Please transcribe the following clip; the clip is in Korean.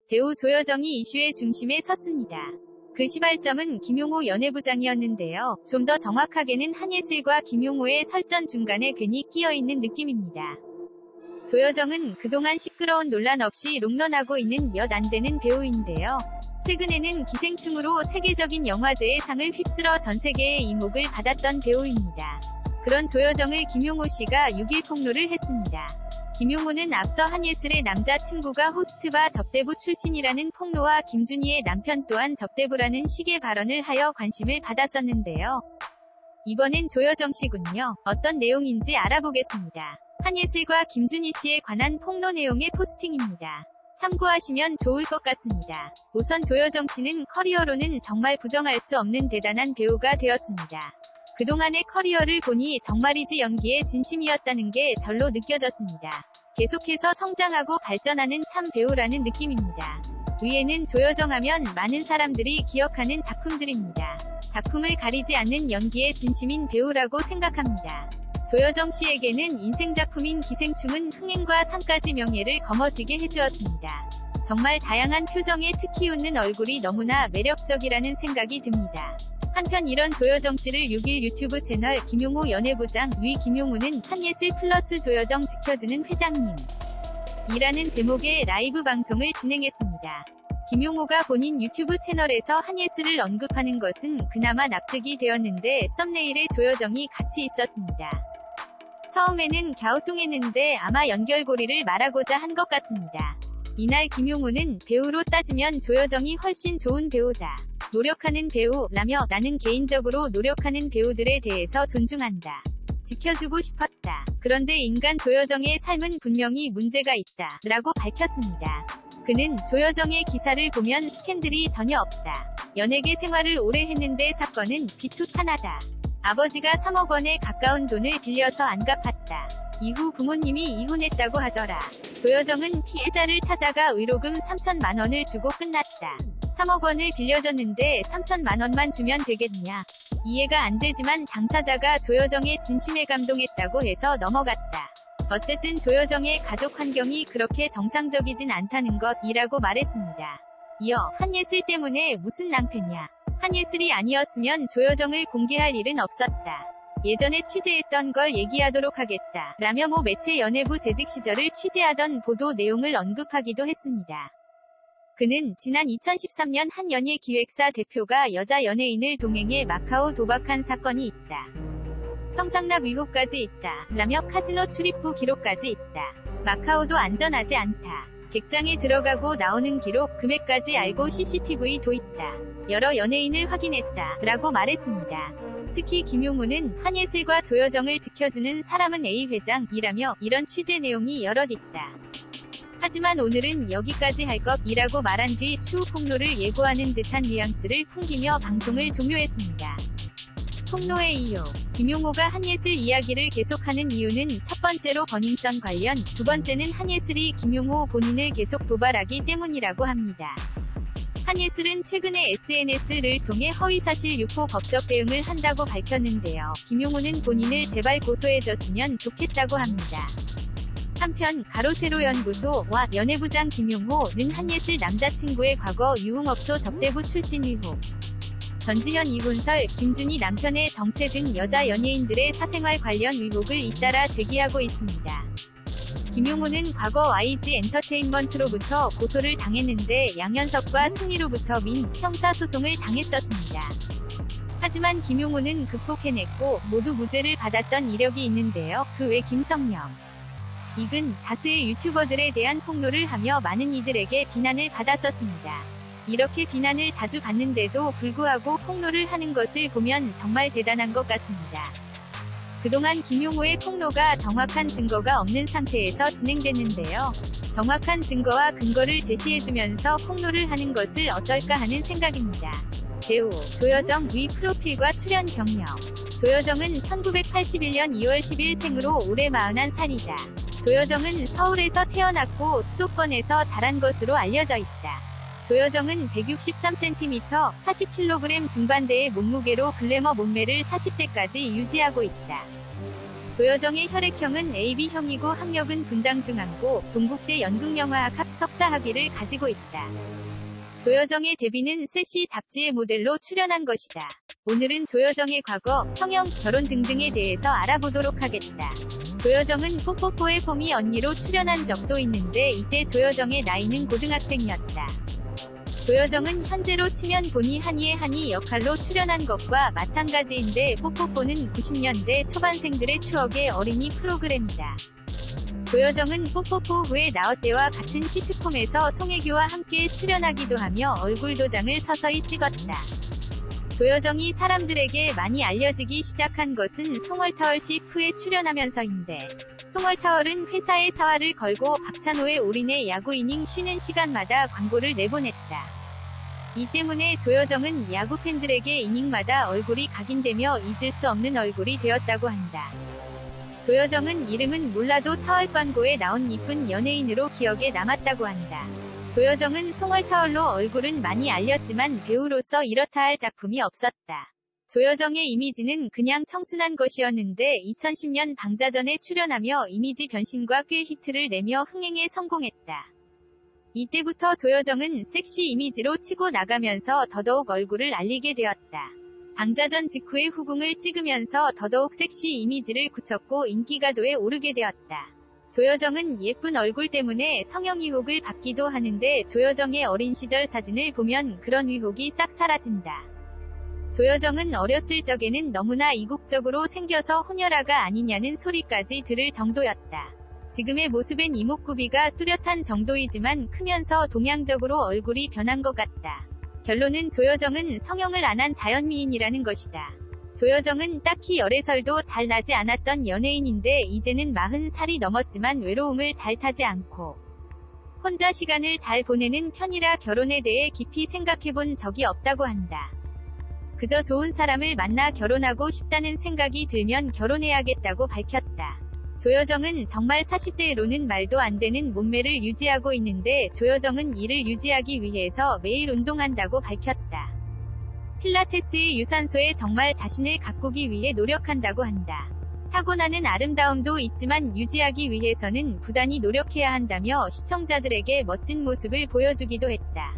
배우 조여정이 이슈의 중심에 섰습니다. 그 시발점은 김용호 연예부장이었는데요. 좀 더 정확하게는 한예슬과 김용호의 설전 중간에 괜히 끼어있는 느낌입니다. 조여정은 그동안 시끄러운 논란 없이 롱런하고 있는 몇 안 되는 배우인데요. 최근에는 기생충으로 세계적인 영화제의 상을 휩쓸어 전세계의 이목을 받았던 배우입니다. 그런 조여정을 김용호 씨가 6일 폭로를 했습니다. 김용호는 앞서 한예슬의 남자친구가 호스트바 접대부 출신이라는 폭로와 김준희의 남편 또한 접대부라는 식의 발언을 하여 관심을 받았었는데요. 이번엔 조여정 씨군요. 어떤 내용인지 알아보겠습니다. 한예슬과 김준희 씨에 관한 폭로 내용의 포스팅입니다. 참고하시면 좋을 것 같습니다. 우선 조여정 씨는 커리어로는 정말 부정할 수 없는 대단한 배우가 되었습니다. 그동안의 커리어를 보니 정말이지 연기에 진심이었다는 게 절로 느껴졌습니다. 계속해서 성장하고 발전하는 참 배우라는 느낌입니다. 위에는 조여정 하면 많은 사람들이 기억하는 작품들입니다. 작품을 가리지 않는 연기에 진심인 배우라고 생각합니다. 조여정 씨에게는 인생작품인 기생충은 흥행과 상까지 명예를 거머쥐게 해주었습니다. 정말 다양한 표정에 특히 웃는 얼굴이 너무나 매력적이라는 생각이 듭니다. 한편 이런 조여정 씨를 6일 유튜브 채널 김용호 연예부장 위 김용호는 한예슬 플러스 조여정 지켜주는 회장님 이라는 제목의 라이브 방송을 진행했습니다. 김용호가 본인 유튜브 채널에서 한예슬을 언급하는 것은 그나마 납득이 되었는데 썸네일에 조여정이 같이 있었습니다. 처음에는 갸우뚱했는데 아마 연결고리를 말하고자 한 것 같습니다. 이날 김용호는 배우로 따지면 조여정이 훨씬 좋은 배우다. 노력하는 배우라며 나는 개인적으로 노력하는 배우들에 대해서 존중한다. 지켜주고 싶었다. 그런데 인간 조여정의 삶은 분명히 문제가 있다. 라고 밝혔습니다. 그는 조여정의 기사를 보면 스캔들이 전혀 없다. 연예계 생활을 오래 했는데 사건은 비투 하나다. 아버지가 3억 원에 가까운 돈을 빌려서 안 갚았다. 이후 부모님이 이혼했다고 하더라. 조여정은 피해자를 찾아가 의로금 3천만 원을 주고 끝났다. 3억 원을 빌려줬는데 3천만 원만 주면 되겠냐. 이해가 안 되지만 당사자가 조여정의 진심에 감동했다고 해서 넘어갔다. 어쨌든 조여정의 가족 환경이 그렇게 정상적이진 않다는 것이라고 말했습니다. 이어 한예슬 때문에 무슨 낭패냐. 한예슬이 아니었으면 조여정을 공개할 일은 없었다. 예전에 취재했던 걸 얘기하도록 하겠다. 라며 모 매체 연예부 재직 시절을 취재하던 보도 내용을 언급하기도 했습니다. 그는 지난 2013년 한 연예기획사 대표가 여자 연예인을 동행해 마카오 도박한 사건이 있다. 성상납 의혹까지 있다. 라며 카지노 출입부 기록까지 있다. 마카오도 안전하지 않다. 객장에 들어가고 나오는 기록, 금액까지 알고 CCTV도 있다. 여러 연예인을 확인했다. 라고 말했습니다. 특히 김용호는 한예슬과 조여정을 지켜주는 사람은 A 회장이라며 이런 취재 내용이 여럿 있다. 하지만 오늘은 여기까지 할 것이라고 말한 뒤 추후 폭로를 예고하는 듯한 뉘앙스를 풍기며 방송을 종료했습니다. 폭로의 이유. 김용호가 한예슬 이야기를 계속하는 이유는 첫 번째로 버닝썬 관련, 두 번째는 한예슬이 김용호 본인을 계속 도발하기 때문이라고 합니다. 한예슬은 최근에 SNS를 통해 허위사실 유포 법적 대응을 한다고 밝혔는데요. 김용호는 본인을 제발 고소해줬으면 좋겠다고 합니다. 한편 가로세로 연구소와 연예부장 김용호는 한예슬 남자친구의 과거 유흥업소 접대부 출신 의혹, 전지현 이혼설, 김준희 남편의 정체 등 여자 연예인들의 사생활 관련 의혹을 잇따라 제기하고 있습니다. 김용호는 과거 YG 엔터테인먼트로부터 고소를 당했는데 양현석과 승리로부터 형사소송을 당했었습니다. 하지만 김용호는 극복해냈고 모두 무죄를 받았던 이력이 있는데요. 그 외 김성령, 이근 다수의 유튜버들에 대한 폭로를 하며 많은 이들에게 비난을 받았었습니다. 이렇게 비난을 자주 받는데도 불구하고 폭로를 하는 것을 보면 정말 대단한 것 같습니다. 그동안 김용호의 폭로가 정확한 증거가 없는 상태에서 진행됐는데요. 정확한 증거와 근거를 제시해주면서 폭로를 하는 것을 어떨까 하는 생각입니다. 배우 조여정 위 프로필과 출연 경력. 조여정은 1981년 2월 10일 생으로 올해 41살이다. 조여정은 서울에서 태어났고 수도권에서 자란 것으로 알려져 있다. 조여정은 163cm, 40kg 중반대의 몸무게로 글래머 몸매를 40대까지 유지하고 있다. 조여정의 혈액형은 AB형이고 학력은 분당 중앙고, 동국대 연극영화학학 석사 학위를 가지고 있다. 조여정의 데뷔는 세시 잡지의 모델로 출연한 것이다. 오늘은 조여정의 과거, 성형, 결혼 등등에 대해서 알아보도록 하겠다. 조여정은 뽀뽀뽀의 뽀미 언니로 출연한 적도 있는데 이때 조여정의 나이는 고등학생이었다. 조여정은 현재로 치면 보니 하니의 하니 역할로 출연한 것과 마찬가지인데 뽀뽀뽀는 90년대 초반생들의 추억의 어린이 프로그램이다. 조여정은 뽀뽀뽀 후에 나얼때와 같은 시트콤에서 송혜교와 함께 출연하기도 하며 얼굴 도장을 서서히 찍었다. 조여정이 사람들에게 많이 알려지기 시작한 것은 송월타월 CF에 출연하면서인데, 송월타월은 회사에 사활을 걸고 박찬호의 올인의 야구 이닝 쉬는 시간마다 광고를 내보냈다. 이 때문에 조여정은 야구 팬들에게 이닝마다 얼굴이 각인되며 잊을 수 없는 얼굴이 되었다고 한다. 조여정은 이름은 몰라도 타월 광고에 나온 이쁜 연예인으로 기억에 남았다고 한다. 조여정은 송월타월로 얼굴은 많이 알렸지만 배우로서 이렇다 할 작품이 없었다. 조여정의 이미지는 그냥 청순한 것이었는데 2010년 방자전에 출연하며 이미지 변신과 꽤 히트를 내며 흥행에 성공했다. 이때부터 조여정은 섹시 이미지로 치고 나가면서 더더욱 얼굴을 알리게 되었다. 방자전 직후에 후궁을 찍으면서 더더욱 섹시 이미지를 굳혔고 인기가도에 오르게 되었다. 조여정은 예쁜 얼굴 때문에 성형 의혹을 받기도 하는데 조여정의 어린 시절 사진을 보면 그런 의혹이 싹 사라진다. 조여정은 어렸을 적에는 너무나 이국적으로 생겨서 혼혈아가 아니냐는 소리까지 들을 정도였다. 지금의 모습엔 이목구비가 뚜렷한 정도이지만 크면서 동양적으로 얼굴이 변한 것 같다. 결론은 조여정은 성형을 안 한 자연미인이라는 것이다. 조여정은 딱히 열애설도 잘 나지 않았던 연예인인데 이제는 40살이 넘었지만 외로움을 잘 타지 않고 혼자 시간을 잘 보내는 편이라 결혼에 대해 깊이 생각해본 적이 없다고 한다. 그저 좋은 사람을 만나 결혼하고 싶다는 생각이 들면 결혼해야겠다고 밝혔다. 조여정은 정말 40대로는 말도 안 되는 몸매를 유지하고 있는데 조여정은 이를 유지하기 위해서 매일 운동한다고 밝혔다. 필라테스의 유산소에 정말 자신을 가꾸기 위해 노력한다고 한다. 타고나는 아름다움도 있지만 유지하기 위해서는 부단히 노력해야 한다며 시청자들에게 멋진 모습을 보여주기도 했다.